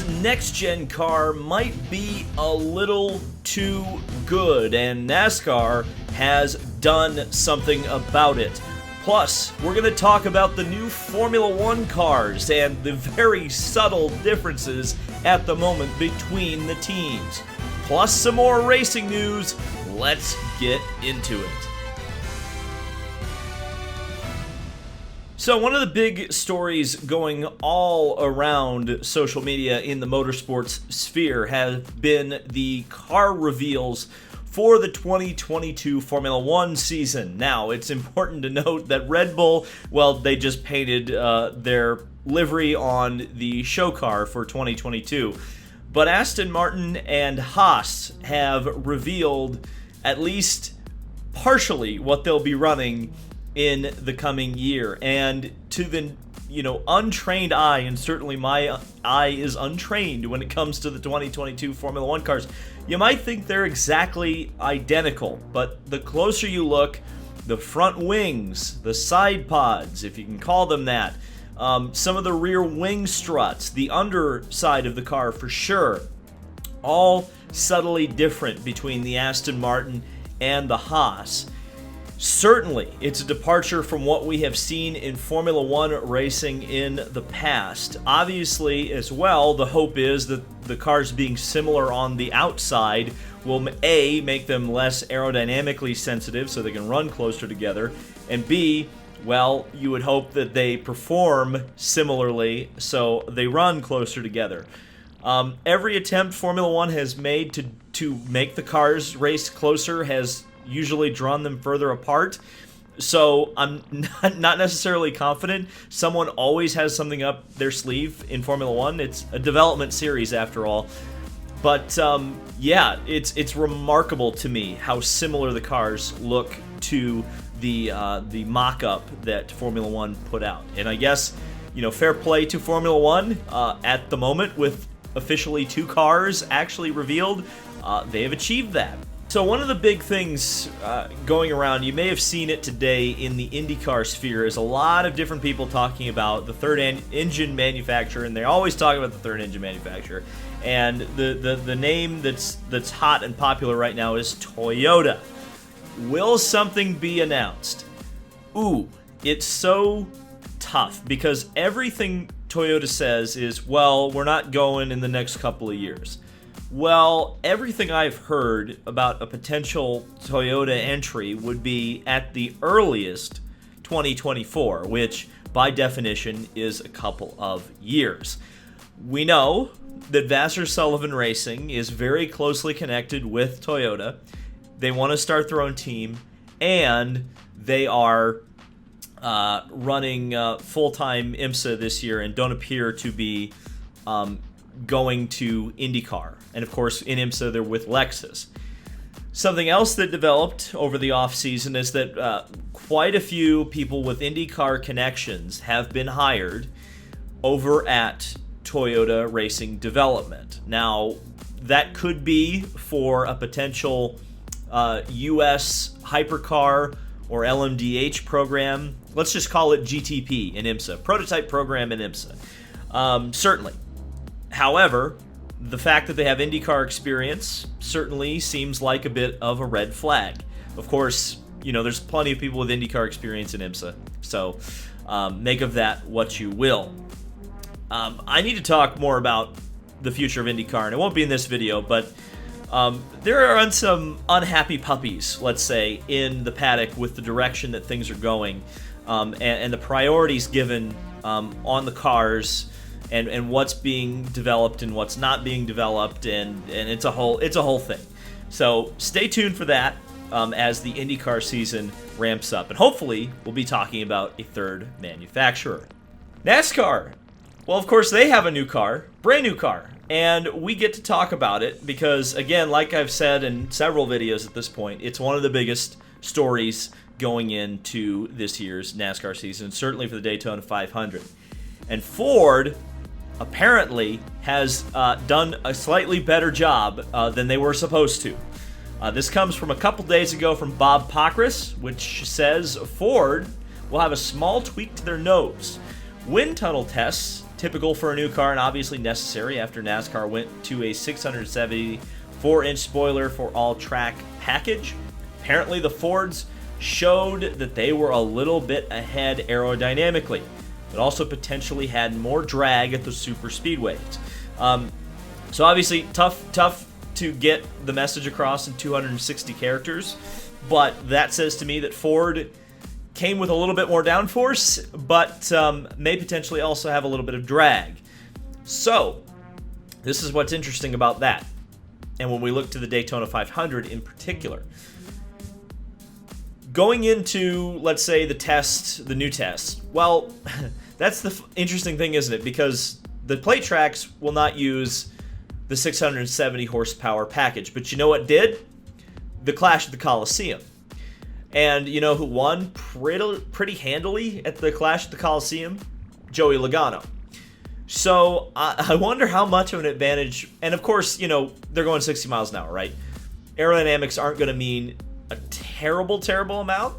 Next Gen car might be a little too good, and NASCAR has done something about it. Plus, we're going to talk about the new Formula One cars and the very subtle differences at the moment between the teams. Plus some more racing news. Let's get into it. So one of the big stories going all around social media in the motorsports sphere has been the car reveals for the 2022 Formula One season. Now, it's important to note that Red Bull, well, they just painted their livery on the show car for 2022. But Aston Martin and Haas have revealed at least partially what they'll be running in the coming year. And to the untrained eye, and certainly my eye is untrained when it comes to the 2022 Formula One cars, you might think they're exactly identical, but the closer you look, the front wings, the side pods, if you can call them that, some of the rear wing struts, the underside of the car for sure, all subtly different between the Aston Martin and the Haas. Certainly, it's a departure from what we have seen in Formula One racing in the past. Obviously, as well, the hope is that the cars being similar on the outside will A, make them less aerodynamically sensitive so they can run closer together, and B, well, you would hope that they perform similarly so they run closer together. Every attempt Formula One has made to make the cars race closer has usually drawn them further apart, so I'm not necessarily confident. Someone always has something up their sleeve in Formula One. It's a development series after all, but yeah, it's remarkable to me how similar the cars look to the mock-up that Formula One put out. And I guess, fair play to Formula One at the moment with officially 2 cars actually revealed. They have achieved that. So one of the big things going around, you may have seen it today in the IndyCar sphere, is a lot of different people talking about the third engine manufacturer, and they always talk about the third engine manufacturer. And the name that's hot and popular right now is Toyota. Will something be announced? Ooh, it's so tough because everything Toyota says is, well, we're not going in the next couple of years. Well, everything I've heard about a potential Toyota entry would be at the earliest 2024, which by definition is a couple of years. We know that Vassar Sullivan Racing is very closely connected with Toyota. They want to start their own team, and they are running full-time IMSA this year and don't appear to be going to IndyCar. And of course, in IMSA, they're with Lexus. Something else that developed over the off-season is that quite a few people with IndyCar connections have been hired over at Toyota Racing Development. Now, that could be for a potential U.S. hypercar or LMDH program. Let's just call it GTP in IMSA, prototype program in IMSA. Certainly. However, the fact that they have IndyCar experience certainly seems like a bit of a red flag. Of course, there's plenty of people with IndyCar experience in IMSA, so make of that what you will. I need to talk more about the future of IndyCar, and it won't be in this video, but there are some unhappy puppies, let's say, in the paddock with the direction that things are going, and the priorities given on the cars, and what's being developed and what's not being developed, and it's a whole thing. So stay tuned for that as the IndyCar season ramps up, and hopefully we'll be talking about a third manufacturer. NASCAR. Well, of course, they have a new car, brand new car, and we get to talk about it because, again, like I've said in several videos at this point, it's one of the biggest stories going into this year's NASCAR season, certainly for the Daytona 500. And Ford apparently has done a slightly better job than they were supposed to. This comes from a couple days ago from Bob Pockrass, which says Ford will have a small tweak to their nose. Wind tunnel tests typical for a new car and obviously necessary after NASCAR went to a 674-inch spoiler for all-track package. Apparently the Fords showed that they were a little bit ahead aerodynamically, but also potentially had more drag at the super speedways. So obviously tough to get the message across in 260 characters, but that says to me that Ford came with a little bit more downforce, but may potentially also have a little bit of drag. So this is what's interesting about that. And when we look to the Daytona 500 in particular, going into, let's say, the new test, well, that's the interesting thing, isn't it? Because the plate tracks will not use the 670 horsepower package. But you know what did? The Clash at the Coliseum. And you know who won pretty handily at the Clash at the Coliseum? Joey Logano. So I wonder how much of an advantage, and of course, you know, they're going 60 miles an hour, right? Aerodynamics aren't going to mean a terrible amount,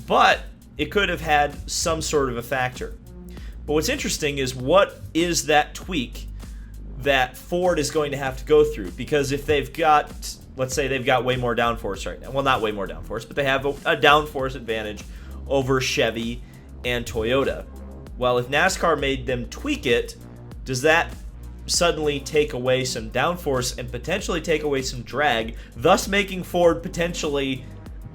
but it could have had some sort of a factor. But what's interesting is, what is that tweak that Ford is going to have to go through? Because if they've got, let's say they've got way more downforce right now. Well, not way more downforce, but they have a downforce advantage over Chevy and Toyota. Well, if NASCAR made them tweak it, does that suddenly take away some downforce and potentially take away some drag, thus making Ford potentially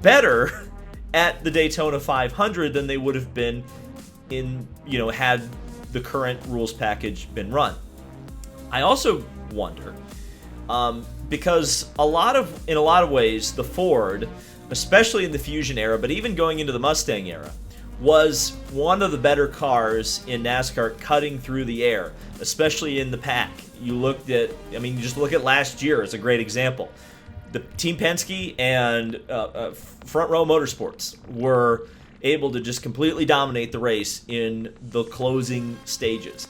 better at the Daytona 500 than they would have been in, you know, had the current rules package been run? I also wonder, because in a lot of ways, the Ford, especially in the Fusion era, but even going into the Mustang era, was one of the better cars in NASCAR cutting through the air, especially in the pack. You looked at, I mean, just look at last year as a great example. The Team Penske and Front Row Motorsports were able to just completely dominate the race in the closing stages.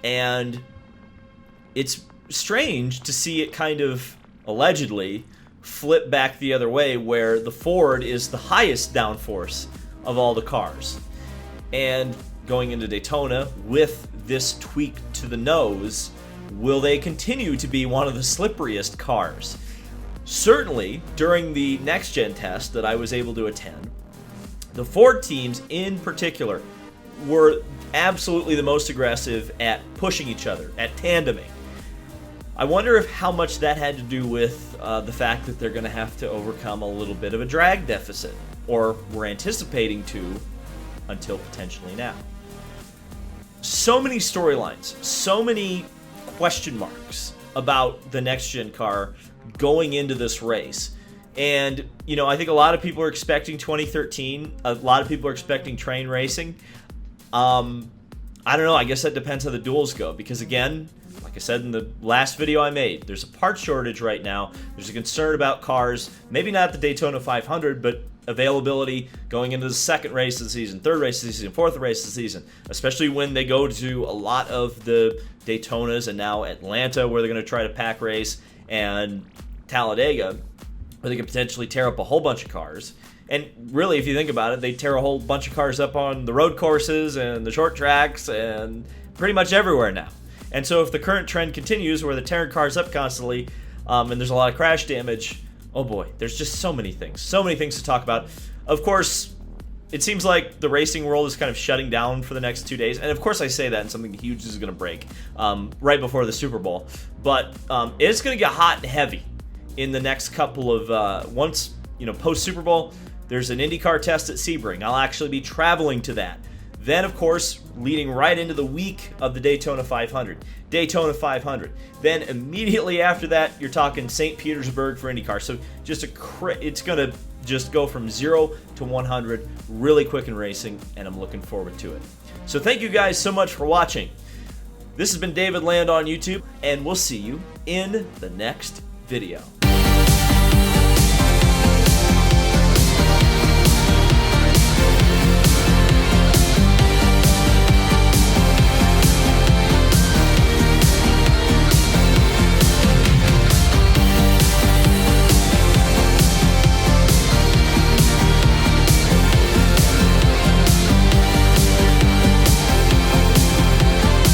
And it's strange to see it kind of allegedly flip back the other way, where the Ford is the highest downforce of all the cars. And going into Daytona with this tweak to the nose, will they continue to be one of the slipperiest cars? Certainly, during the Next Gen test that I was able to attend, the Ford teams in particular were absolutely the most aggressive at pushing each other, at tandeming. I wonder if how much that had to do with the fact that they're going to have to overcome a little bit of a drag deficit, or we're anticipating to, until potentially now. So many storylines, so many question marks about the Next Gen car going into this race. And, you know, I think a lot of people are expecting 2013. A lot of people are expecting train racing. I don't know. I guess that depends how the duels go. Because, again, like I said in the last video I made, there's a part shortage right now. There's a concern about cars, maybe not the Daytona 500, but availability going into the second race of the season, third race of the season, fourth race of the season, especially when they go to a lot of the Daytonas and now Atlanta, where they're going to try to pack race, and Talladega, where they could potentially tear up a whole bunch of cars. And really, if you think about it, they tear a whole bunch of cars up on the road courses and the short tracks and pretty much everywhere now. And so if the current trend continues where they're tearing cars up constantly, and there's a lot of crash damage, oh boy, there's just so many things to talk about. Of course, it seems like the racing world is kind of shutting down for the next 2 days. And of course I say that, and something huge is going to break right before the Super Bowl. But it's going to get hot and heavy in the next couple of, once, you know, post Super Bowl, there's an IndyCar test at Sebring. I'll actually be traveling to that. Then, of course, leading right into the week of the Daytona 500. Daytona 500. Then immediately after that, you're talking St. Petersburg for IndyCar. So just it's going to just go from 0 to 100 really quick in racing, and I'm looking forward to it. So thank you guys so much for watching. This has been David Land on YouTube, and we'll see you in the next video.